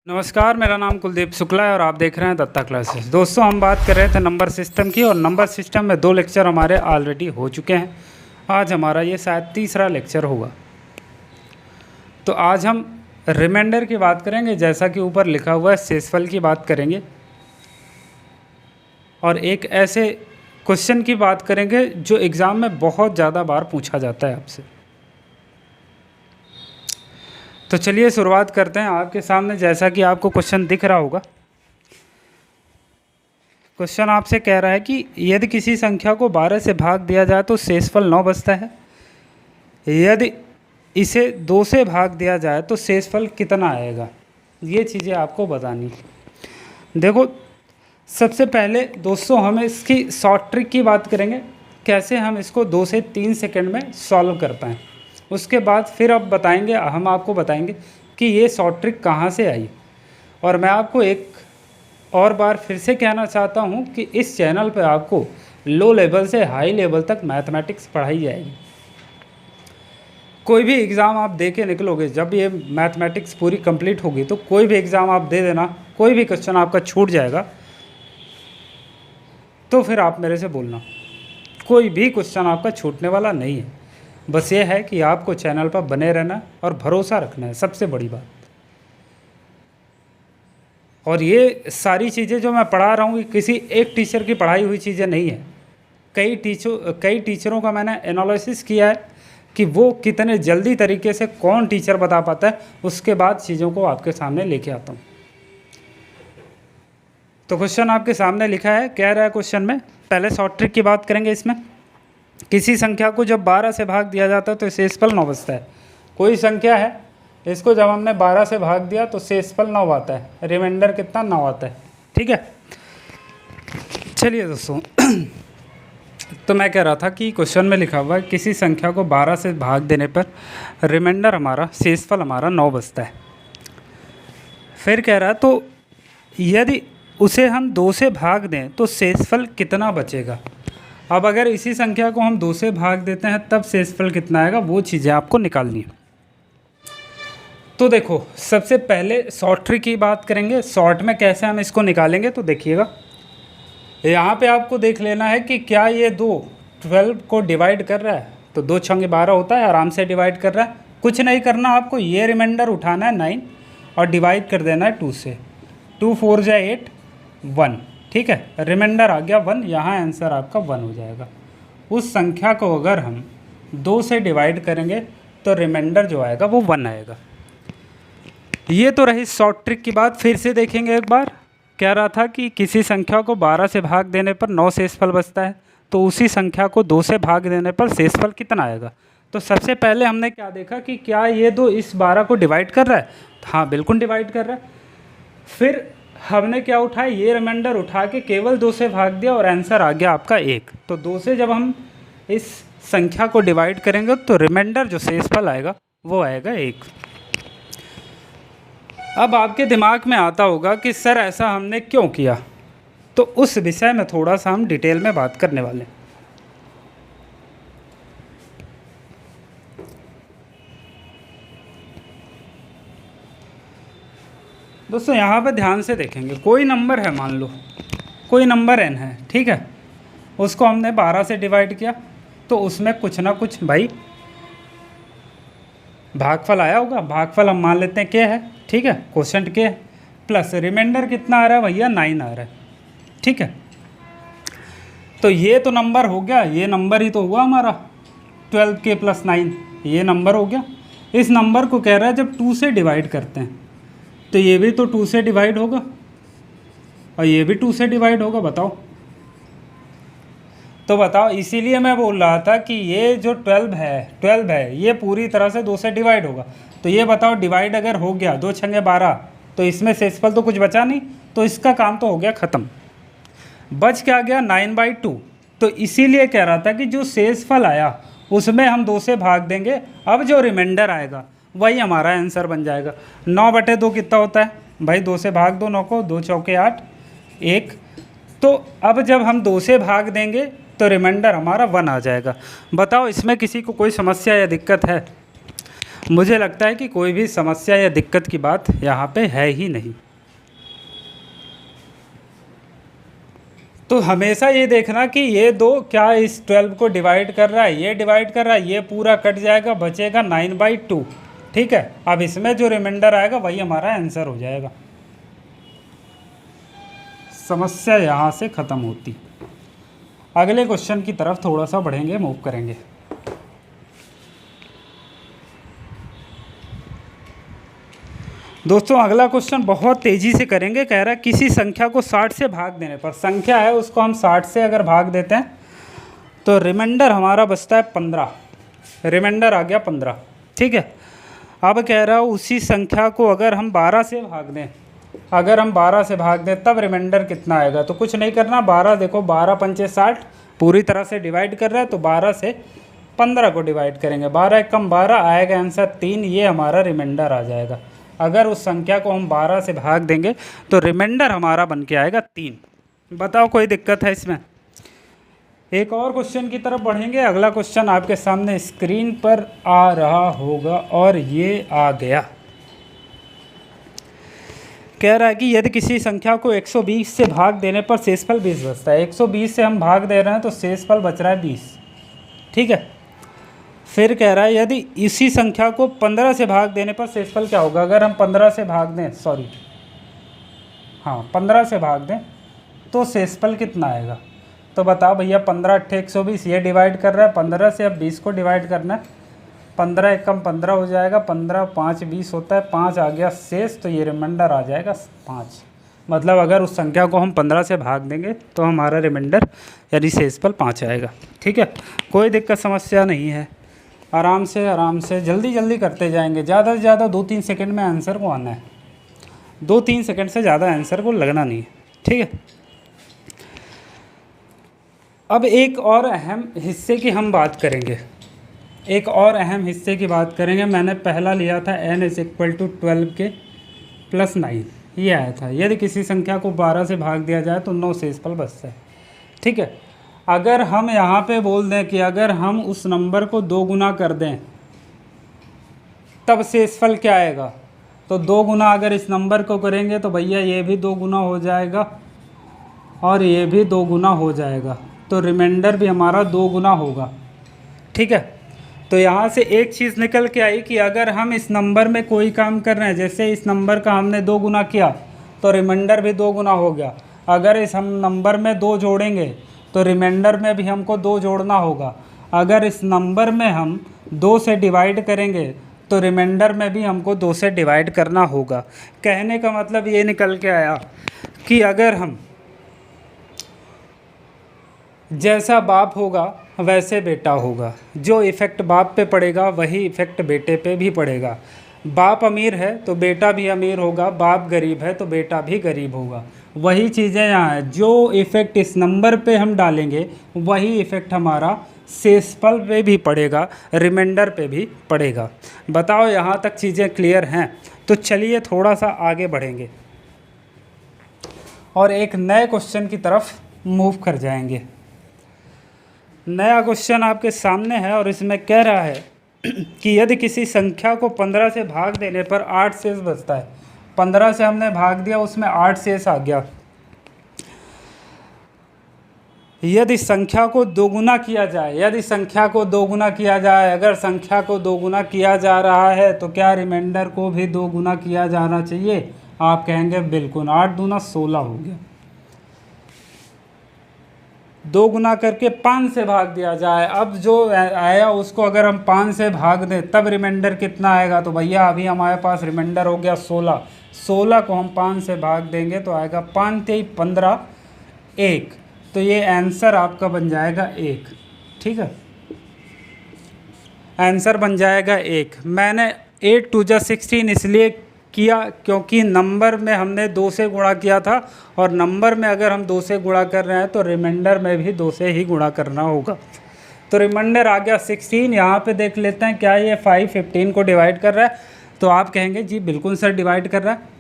नमस्कार, मेरा नाम कुलदीप शुक्ला है और आप देख रहे हैं दत्ता क्लासेस। दोस्तों, हम बात कर रहे थे नंबर सिस्टम की और नंबर सिस्टम में 2 लेक्चर हमारे ऑलरेडी हो चुके हैं। आज हमारा ये शायद तीसरा लेक्चर होगा। तो आज हम रिमाइंडर की बात करेंगे, जैसा कि ऊपर लिखा हुआ है शेषफल की बात करेंगे, और एक ऐसे क्वेश्चन की बात करेंगे जो एग्ज़ाम में बहुत ज़्यादा बार पूछा जाता है आपसे। तो चलिए शुरुआत करते हैं। आपके सामने जैसा कि आपको क्वेश्चन दिख रहा होगा, क्वेश्चन आपसे कह रहा है कि यदि किसी संख्या को 12 से भाग दिया जाए तो शेषफल 9 बचता है। यदि इसे 2 से भाग दिया जाए तो शेषफल कितना आएगा, ये चीज़ें आपको बतानी। देखो, सबसे पहले दोस्तों हम इसकी शॉर्ट ट्रिक की बात करेंगे, कैसे हम इसको 2 से 3 सेकंड में सॉल्व कर पाएँ। उसके बाद फिर हम आपको बताएंगे कि ये शॉर्ट ट्रिक कहाँ से आई। और मैं आपको एक और बार फिर से कहना चाहता हूँ कि इस चैनल पर आपको लो लेवल से हाई लेवल तक मैथमेटिक्स पढ़ाई जाएगी। कोई भी एग्ज़ाम आप दे के निकलोगे, जब ये मैथमेटिक्स पूरी कंप्लीट होगी तो कोई भी एग्ज़ाम आप दे देना, कोई भी क्वेश्चन आपका छूट जाएगा तो फिर आप मेरे से बोलना, कोई भी क्वेश्चन आपका छूटने वाला नहीं है। बस ये है कि आपको चैनल पर बने रहना और भरोसा रखना है, सबसे बड़ी बात। और ये सारी चीज़ें जो मैं पढ़ा रहा हूँ, किसी एक टीचर की पढ़ाई हुई चीज़ें नहीं है। कई टीचरों का मैंने एनालिसिस किया है कि वो कितने जल्दी तरीके से कौन टीचर बता पाता है, उसके बाद चीज़ों को आपके सामने लेके आता हूँ। तो क्वेश्चन आपके सामने लिखा है, कह रहा है क्वेश्चन में, पहले शॉर्ट ट्रिक की बात करेंगे। इसमें किसी संख्या को जब 12 से भाग दिया जाता है तो शेषफल 9 बचता है। कोई संख्या है, इसको जब हमने 12 से भाग दिया तो शेषफल 9 आता है, रिमाइंडर कितना 9 आता है। ठीक है, चलिए दोस्तों तो मैं कह रहा था कि क्वेश्चन में लिखा हुआ है किसी संख्या को 12 से भाग देने पर रिमाइंडर हमारा, शेषफल हमारा 9 बचता है। फिर कह रहा है तो यदि उसे हम 2 से भाग दें तो शेषफल कितना बचेगा। अब अगर इसी संख्या को हम 2 से भाग देते हैं तब शेषफल कितना आएगा, वो चीज़ें आपको निकालनी है। तो देखो, सबसे पहले शॉर्ट ट्रिक की बात करेंगे, शॉर्ट में कैसे हम इसको निकालेंगे। तो देखिएगा, यहाँ पे आपको देख लेना है कि क्या ये 12 को डिवाइड कर रहा है। तो 2 छंगे 12 होता है, आराम से डिवाइड कर रहा है। कुछ नहीं करना आपको, ये रिमाइंडर उठाना है 9 और डिवाइड कर देना है 2 से। 2 4 जाए 8, 1। ठीक है, रिमाइंडर आ गया 1, यहाँ आंसर आपका 1 हो जाएगा। उस संख्या को अगर हम 2 से डिवाइड करेंगे तो रिमाइंडर जो आएगा वो 1 आएगा। ये तो रही शॉर्ट ट्रिक की बात। फिर से देखेंगे एक बार, कह रहा था कि किसी संख्या को 12 से भाग देने पर 9 शेषफल बचता है, तो उसी संख्या को 2 से भाग देने पर शेषफल कितना आएगा। तो सबसे पहले हमने क्या देखा कि क्या ये 2 इस 12 को डिवाइड कर रहा है। हाँ, बिल्कुल डिवाइड कर रहा है। फिर हमने क्या उठाया, ये रिमाइंडर उठा के केवल 2 से भाग दिया और आंसर आ गया आपका 1। तो 2 से जब हम इस संख्या को डिवाइड करेंगे तो रिमाइंडर जो शेषफल आएगा वो आएगा 1। अब आपके दिमाग में आता होगा कि सर ऐसा हमने क्यों किया, तो उस विषय में थोड़ा सा हम डिटेल में बात करने वाले हैं। दोस्तों, यहाँ पर ध्यान से देखेंगे, कोई नंबर है, मान लो कोई नंबर n है, ठीक है, उसको हमने 12 से डिवाइड किया तो उसमें कुछ ना कुछ भाई भागफल आया होगा। भागफल हम मान लेते हैं k है, ठीक है, कोशेंट k है, प्लस रिमाइंडर कितना आ रहा है भैया, 9 आ रहा है। ठीक है, तो ये तो नंबर हो गया, ये नंबर ही तो हुआ हमारा 12k + 9, ये नंबर हो गया। इस नंबर को कह रहा है जब 2 से डिवाइड करते हैं तो ये भी तो 2 से डिवाइड होगा और ये भी 2 से डिवाइड होगा। बताओ, तो बताओ, इसीलिए मैं बोल रहा था कि ये जो 12 है ये पूरी तरह से 2 से डिवाइड होगा। तो ये बताओ, डिवाइड अगर हो गया 2 छंगे 12, तो इसमें शेषफल तो कुछ बचा नहीं, तो इसका काम तो हो गया ख़त्म। बच क्या गया, 9/2। तो इसीलिए कह रहा था कि जो शेषफल आया उसमें हम 2 से भाग देंगे, अब जो रिमाइंडर आएगा वही हमारा आंसर बन जाएगा। 9/2 कितना होता है भाई, 2 से भाग दो 9 को, 2 चौके 8, 1। तो अब जब हम 2 से भाग देंगे तो रिमाइंडर हमारा 1 आ जाएगा। बताओ, इसमें किसी को कोई समस्या या दिक्कत है? मुझे लगता है कि कोई भी समस्या या दिक्कत की बात यहाँ पे है ही नहीं। तो हमेशा ये देखना कि ये दो क्या इस 12 को डिवाइड कर रहा है, ये डिवाइड कर रहा है, ये पूरा कट जाएगा, बचेगा 9/2। ठीक है, अब इसमें जो रिमाइंडर आएगा वही हमारा आंसर हो जाएगा। समस्या यहाँ से ख़त्म होती। अगले क्वेश्चन की तरफ थोड़ा सा बढ़ेंगे, मूव करेंगे। दोस्तों अगला क्वेश्चन बहुत तेज़ी से करेंगे। कह रहा है किसी संख्या को 60 से भाग देने पर, संख्या है उसको हम 60 से अगर भाग देते हैं तो रिमाइंडर हमारा बचता है 15। रिमाइंडर आ गया 15। ठीक है, अब कह रहा हूँ उसी संख्या को अगर हम 12 से भाग दें, अगर हम 12 से भाग दें तब रिमाइंडर कितना आएगा। तो कुछ नहीं करना, 12 देखो 12 पंचे 60 पूरी तरह से डिवाइड कर रहा है, तो 12 से 15 को डिवाइड करेंगे, 12 कम 12 आएगा आंसर 3। ये हमारा रिमाइंडर आ जाएगा। अगर उस संख्या को हम 12 से भाग देंगे तो रिमाइंडर हमारा बन के आएगा 3। बताओ कोई दिक्कत है इसमें। एक और क्वेश्चन की तरफ बढ़ेंगे। अगला क्वेश्चन आपके सामने स्क्रीन पर आ रहा होगा और ये आ गया। कह रहा है कि यदि किसी संख्या को 120 से भाग देने पर शेषफल 20 बचता है। 120 से हम भाग दे रहे हैं तो शेषफल बच रहा है 20। ठीक है, फिर कह रहा है यदि इसी संख्या को 15 से भाग देने पर शेषफल क्या होगा। अगर हम 15 से भाग दें, 15 से भाग दें तो शेषफल कितना आएगा। तो बताओ भैया, 15 8 120, ये डिवाइड कर रहा है 15 से, अब 20 को डिवाइड करना है। 15 एकम 15 हो जाएगा, 15 5 20 होता है, 5 आ गया शेष, तो ये रिमाइंडर आ जाएगा 5। मतलब अगर उस संख्या को हम 15 से भाग देंगे तो हमारा रिमाइंडर यानी शेषफल 5 आएगा। ठीक है, कोई दिक्कत समस्या नहीं है। आराम से जल्दी जल्दी करते जाएंगे। ज़्यादा से ज़्यादा 2-3 सेकंड में आंसर को आना है। 2-3 सेकंड से ज़्यादा आंसर को लगना नहीं है। ठीक है, अब एक और अहम हिस्से की हम बात करेंगे। एक और अहम हिस्से की बात करेंगे। मैंने पहला लिया था n = 12 के +9, ये आया था। यदि किसी संख्या को 12 से भाग दिया जाए तो 9 शेषफल बचता है। ठीक है, अगर हम यहाँ पे बोल दें कि अगर हम उस नंबर को 2 गुना कर दें तब शेषफल क्या आएगा, तो 2 गुना अगर इस नंबर को करेंगे तो भैया ये भी 2 गुना हो जाएगा और ये भी 2 गुना हो जाएगा, तो रिमाइंडर भी हमारा 2 गुना होगा। ठीक है, तो यहाँ से एक चीज़ निकल के आई कि अगर हम इस नंबर में कोई काम कर रहे हैं, जैसे इस नंबर का हमने 2 गुना किया तो रिमाइंडर भी 2 गुना हो गया। अगर इस हम नंबर में 2 जोड़ेंगे तो रिमाइंडर में भी हमको 2 जोड़ना होगा। अगर इस नंबर में हम 2 से डिवाइड करेंगे तो रिमाइंडर में भी हमको 2 से डिवाइड करना होगा। कहने का मतलब ये निकल के आया कि अगर हम जैसा बाप होगा वैसे बेटा होगा, जो इफ़ेक्ट बाप पे पड़ेगा वही इफ़ेक्ट बेटे पे भी पड़ेगा। बाप अमीर है तो बेटा भी अमीर होगा, बाप गरीब है तो बेटा भी गरीब होगा। वही चीज़ें यहाँ है, जो इफ़ेक्ट इस नंबर पे हम डालेंगे वही इफ़ेक्ट हमारा शेषफल पे भी पड़ेगा, रिमाइंडर पे भी पड़ेगा। बताओ यहाँ तक चीज़ें क्लियर हैं? तो चलिए थोड़ा सा आगे बढ़ेंगे और एक नए क्वेश्चन की तरफ मूव कर जाएंगे। नया क्वेश्चन आपके सामने है और इसमें कह रहा है कि यदि किसी संख्या को 15 से भाग देने पर 8 शेष बचता है। 15 से हमने भाग दिया, उसमें 8 शेष आ गया। यदि संख्या को 2 गुना किया जाए, यदि संख्या को 2 गुना किया जाए, अगर संख्या को 2 गुना किया जा रहा है तो क्या रिमाइंडर को भी 2 गुना किया जाना चाहिए? आप कहेंगे बिल्कुल। 8 दूना 16 हो गया। 2 गुना करके 5 से भाग दिया जाए। अब जो आया उसको अगर हम 5 से भाग दें तब रिमाइंडर कितना आएगा? तो भैया अभी हमारे पास रिमाइंडर हो गया 16। 16 को हम 5 से भाग देंगे तो आएगा 5 × 3 = 15, 1। तो ये आंसर आपका बन जाएगा 1। ठीक है, आंसर बन जाएगा 1। मैंने 8 × 2 = 16 इसलिए किया क्योंकि नंबर में हमने 2 से गुणा किया था और नंबर में अगर हम 2 से गुणा कर रहे हैं तो रिमाइंडर में भी 2 से ही गुणा करना होगा। तो रिमाइंडर आ गया 16। यहाँ पे देख लेते हैं क्या ये 5 15 को डिवाइड कर रहा है? तो आप कहेंगे जी बिल्कुल सर डिवाइड कर रहा है।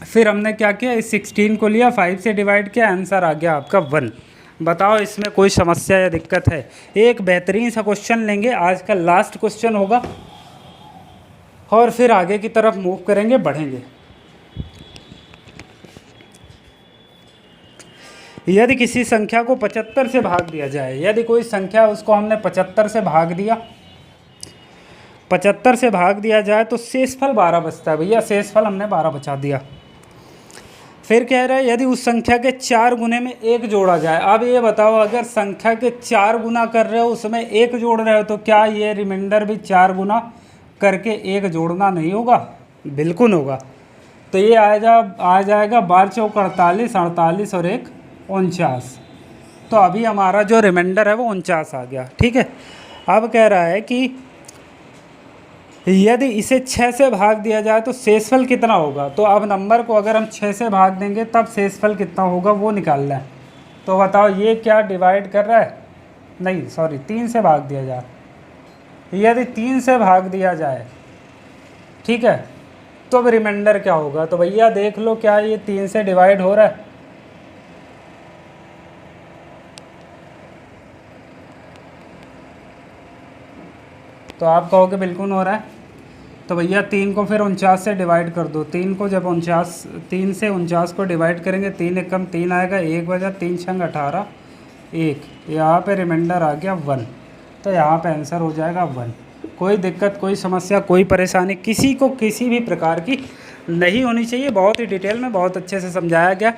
फिर हमने क्या किया, इस 16 को लिया, 5 से डिवाइड किया, आंसर आ गया आपका 1। बताओ इसमें कोई समस्या या दिक्कत है? एक बेहतरीन सा क्वेश्चन लेंगे, आज का लास्ट क्वेश्चन होगा। और फिर आगे की तरफ मूव करेंगे, बढ़ेंगे। यदि किसी संख्या को 75 से भाग दिया जाए, यदि कोई संख्या उसको हमने 75 से भाग दिया, 75 से भाग दिया जाए तो शेषफल 12 बचता है। भैया शेषफल हमने 12 बचा दिया। फिर कह रहा है यदि उस संख्या के 4 गुने में 1 जोड़ा जाए। अब ये बताओ, अगर संख्या के 4 गुना कर रहे हो उसमें 1 जोड़ रहे हो तो क्या ये रिमाइंडर भी 4 गुना करके 1 जोड़ना नहीं होगा? बिल्कुल होगा। तो ये आ जाएगा 12 चौक 48, 48 और 1 49। तो अभी हमारा जो रिमाइंडर है वो 49 आ गया। ठीक है। अब कह रहा है कि यदि इसे 6 से भाग दिया जाए तो शेषफल कितना होगा। तो अब नंबर को अगर हम 6 से भाग देंगे तब शेषफल कितना होगा वो निकालना है। तो बताओ ये क्या डिवाइड कर रहा है, नहीं सॉरी 3 से भाग दिया जाए। यदि 3 से भाग दिया जाए, ठीक है, तो अब रिमाइंडर क्या होगा। तो भैया देख लो, क्या ये 3 से डिवाइड हो रहा है? तो आप कहोगे बिल्कुल हो रहा है। तो भैया 3 को फिर 49 से डिवाइड कर दो। 3 को जब 3 से 49 को डिवाइड करेंगे, 3 एकम 3 आएगा, 1 बजा 3 छंग 18, 1, यहाँ पे रिमाइंडर आ गया 1। तो यहाँ पे आंसर हो जाएगा 1। कोई दिक्कत, कोई समस्या, कोई परेशानी किसी को किसी भी प्रकार की नहीं होनी चाहिए। बहुत ही डिटेल में, बहुत अच्छे से समझाया गया।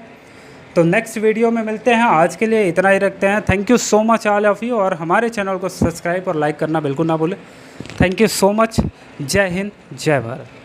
तो नेक्स्ट वीडियो में मिलते हैं। आज के लिए इतना ही रखते हैं। Thank you so much all of you, और हमारे चैनल को सब्सक्राइब और लाइक करना बिल्कुल ना भूलें। Thank you so much. जय हिंद, जय भारत।